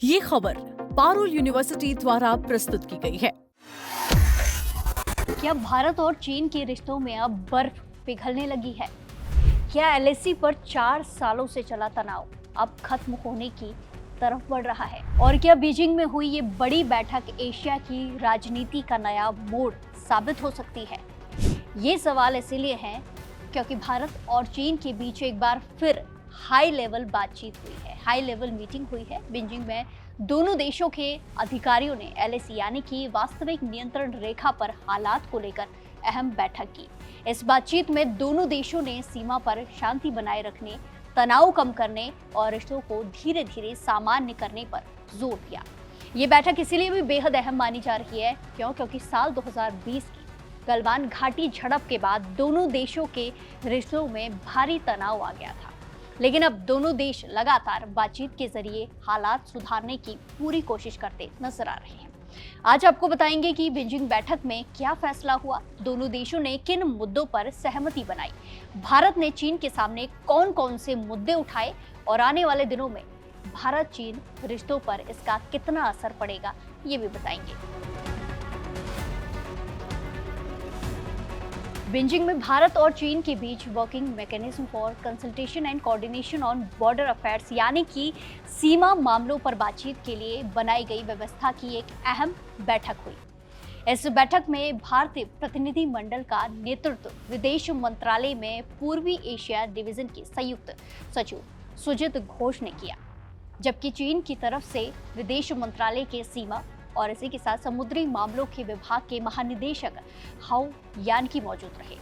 ये खबर पारुल यूनिवर्सिटी द्वारा प्रस्तुत की गई है। क्या भारत और चीन के रिश्तों में अब बर्फ पिघलने लगी है? क्या एलएसी पर 4 सालों से चला तनाव अब खत्म होने की तरफ बढ़ रहा है? और क्या बीजिंग में हुई ये बड़ी बैठक एशिया की राजनीति का नया मोड़ साबित हो सकती है? ये सवाल इसीलिए हैं क्योंकि भारत और चीन के बीच एक बार फिर हाई लेवल बातचीत हुई है, हाई लेवल मीटिंग हुई है। बीजिंग में दोनों देशों के अधिकारियों ने एलएसी यानी कि वास्तविक नियंत्रण रेखा पर हालात को लेकर अहम बैठक की। इस बातचीत में दोनों देशों ने सीमा पर शांति बनाए रखने, तनाव कम करने और रिश्तों को धीरे धीरे सामान्य करने पर जोर दिया। ये बैठक इसीलिए भी बेहद अहम मानी जा रही है क्योंकि साल 2020 की गलवान घाटी झड़प के बाद दोनों देशों के रिश्तों में भारी तनाव आ गया था। लेकिन अब दोनों देश लगातार बातचीत के जरिए हालात सुधारने की पूरी कोशिश करते नजर आ रहे हैं। आज आपको बताएंगे कि बीजिंग बैठक में क्या फैसला हुआ, दोनों देशों ने किन मुद्दों पर सहमति बनाई, भारत ने चीन के सामने कौन कौन से मुद्दे उठाए और आने वाले दिनों में भारत चीन रिश्तों पर इसका कितना असर पड़ेगा, ये भी बताएंगे। बीजिंग में भारत और चीन के बीच working mechanism for consultation and coordination on border affairs यानी कि सीमा मामलों पर बातचीत के लिए बनाई गई व्यवस्था की एक अहम बैठक हुई। इस बैठक में भारतीय प्रतिनिधि मंडल का नेतृत्व विदेश मंत्रालय में पूर्वी एशिया डिवीजन के संयुक्त सचिव सुजित घोष ने किया, जबकि चीन की तरफ से विदेश मंत्रालय के सीमा और इसी के साथ समुद्री मामलों के विभाग के महानिदेशक हाउ यानकी मौजूद रहे।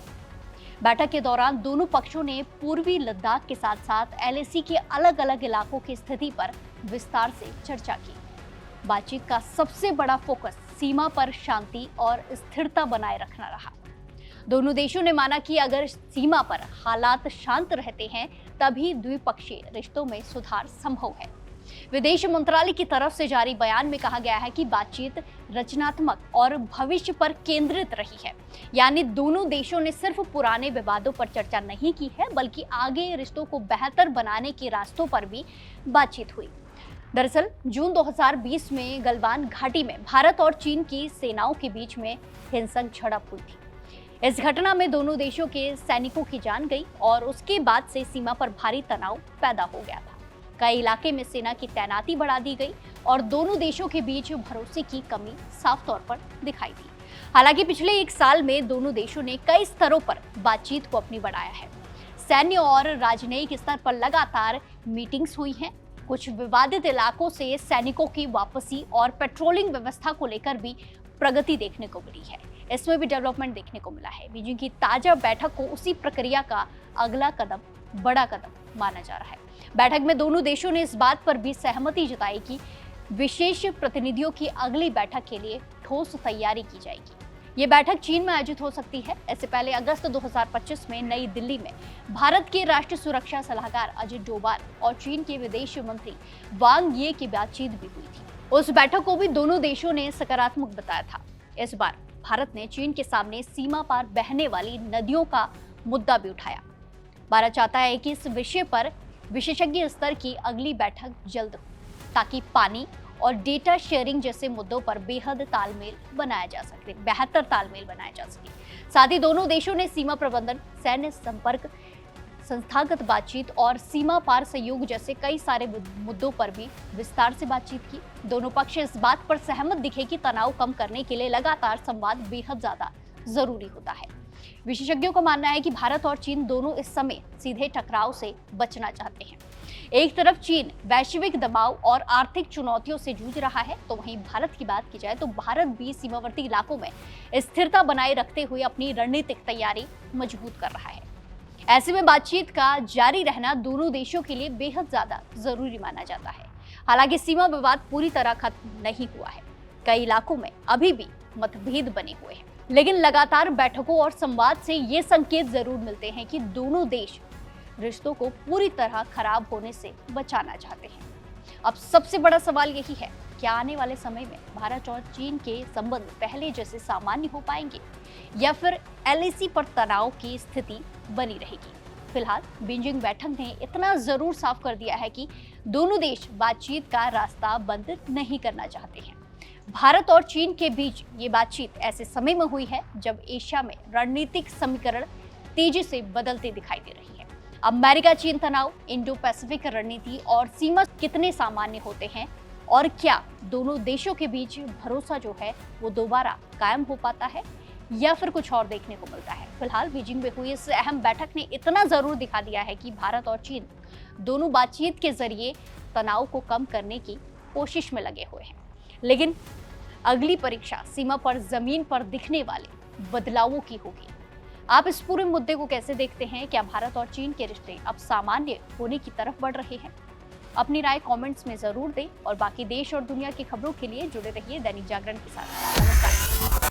बैठक के दौरान दोनों पक्षों ने पूर्वी लद्दाख के साथ साथ एलएसी के अलग अलग इलाकों की स्थिति पर विस्तार से चर्चा की। बातचीत का सबसे बड़ा फोकस सीमा पर शांति और स्थिरता बनाए रखना रहा। दोनों देशों ने माना कि अगर सीमा पर हालात शांत रहते हैं तभी द्विपक्षीय रिश्तों में सुधार संभव है। विदेश मंत्रालय की तरफ से जारी बयान में कहा गया है कि बातचीत रचनात्मक और भविष्य पर केंद्रित रही है, यानी दोनों देशों ने सिर्फ पुराने विवादों पर चर्चा नहीं की है बल्कि आगे रिश्तों को बेहतर बनाने के रास्तों पर भी बातचीत हुई। दरअसल जून 2020 में गलवान घाटी में भारत और चीन की सेनाओं के बीच में हिंसक झड़प हुई थी। इस घटना में दोनों देशों के सैनिकों की जान गई और उसके बाद से सीमा पर भारी तनाव पैदा हो गया था। कई इलाके में सेना की तैनाती बढ़ा दी गई और दोनों देशों के बीच भरोसे की कमी साफ तौर पर दिखाई दी। हालांकि पिछले एक साल में दोनों देशों ने कई स्तरों पर बातचीत को अपनी बढ़ाया है। सैन्य और राजनयिक स्तर पर लगातार मीटिंग्स हुई हैं। कुछ विवादित इलाकों से सैनिकों की वापसी और पेट्रोलिंग व्यवस्था को लेकर भी प्रगति देखने को मिली है। इसमें भी डेवलपमेंट देखने को मिला है। बीजिंग की ताजा बैठक को उसी प्रक्रिया का अगला कदम, बड़ा कदम माना जा रहा है। बैठक में दोनों देशों ने इस बात पर भी सहमति जताई कि विशेष प्रतिनिधियों की अगली बैठक के लिए ठोस तैयारी की जाएगी। ये बैठक चीन में आयोजित हो सकती है। इससे पहले अगस्त 2025 में नई दिल्ली में भारत के राष्ट्रीय सुरक्षा सलाहकार अजित डोभाल और चीन के विदेश मंत्री वांग ये की बातचीत भी हुई थी। उस बैठक को भी दोनों देशों ने सकारात्मक बताया था। इस बार भारत ने चीन के सामने सीमा पार बहने वाली नदियों का मुद्दा भी उठाया। भारत चाहता है कि इस विषय पर विशेषज्ञ स्तर की अगली बैठक जल्द हो ताकि पानी और डेटा शेयरिंग जैसे मुद्दों पर बेहतर तालमेल बनाया जा सके। साथ ही दोनों देशों ने सीमा प्रबंधन, सैन्य संपर्क, संस्थागत बातचीत और सीमा पार सहयोग जैसे कई सारे मुद्दों पर भी विस्तार से बातचीत की। दोनों पक्ष इस बात पर सहमत दिखे कि तनाव कम करने के लिए लगातार संवाद बेहद ज्यादा जरूरी होता है। विशेषज्ञों का मानना है कि भारत और चीन दोनों इस समय सीधे टकराव से बचना चाहते हैं। एक तरफ चीन वैश्विक दबाव और आर्थिक चुनौतियों से जूझ रहा है, तो वहीं भारत की बात की जाए तो भारत भी सीमावर्ती इलाकों में स्थिरता बनाए रखते हुए अपनी रणनीतिक तैयारी मजबूत कर रहा है। ऐसे में बातचीत का जारी रहना दोनों देशों के लिए बेहद ज्यादा जरूरी माना जाता है। हालांकि सीमा विवाद पूरी तरह खत्म नहीं हुआ है, कई इलाकों में अभी भी मतभेद बने हुए हैं, लेकिन लगातार बैठकों और संवाद से ये संकेत जरूर मिलते हैं कि दोनों देश रिश्तों को पूरी तरह खराब होने से बचाना चाहते हैं। अब सबसे बड़ा सवाल यही है, क्या आने वाले समय में भारत और चीन के संबंध पहले जैसे सामान्य हो पाएंगे या फिर एलएसी पर तनाव की स्थिति बनी रहेगी? फिलहाल बीजिंग बैठक ने इतना जरूर साफ कर दिया है कि दोनों देश बातचीत का रास्ता बंद नहीं करना चाहते हैं। भारत और चीन के बीच ये बातचीत ऐसे समय में हुई है जब एशिया में रणनीतिक समीकरण तेजी से बदलते दिखाई दे रही है। अमेरिका चीन तनाव, इंडो पैसिफिक रणनीति और सीमा कितने सामान्य होते हैं और क्या दोनों देशों के बीच भरोसा जो है वो दोबारा कायम हो पाता है या फिर कुछ और देखने को मिलता है। फिलहाल बीजिंग में हुई इस अहम बैठक ने इतना जरूर दिखा दिया है कि भारत और चीन दोनों बातचीत के जरिए तनाव को कम करने की कोशिश में लगे हुए हैं। लेकिन अगली परीक्षा सीमा पर जमीन पर दिखने वाले बदलावों की होगी। आप इस पूरे मुद्दे को कैसे देखते हैं? क्या भारत और चीन के रिश्ते अब सामान्य होने की तरफ बढ़ रहे हैं? अपनी राय कमेंट्स में जरूर दें और बाकी देश और दुनिया की खबरों के लिए जुड़े रहिए दैनिक जागरण के साथ। नमस्कार।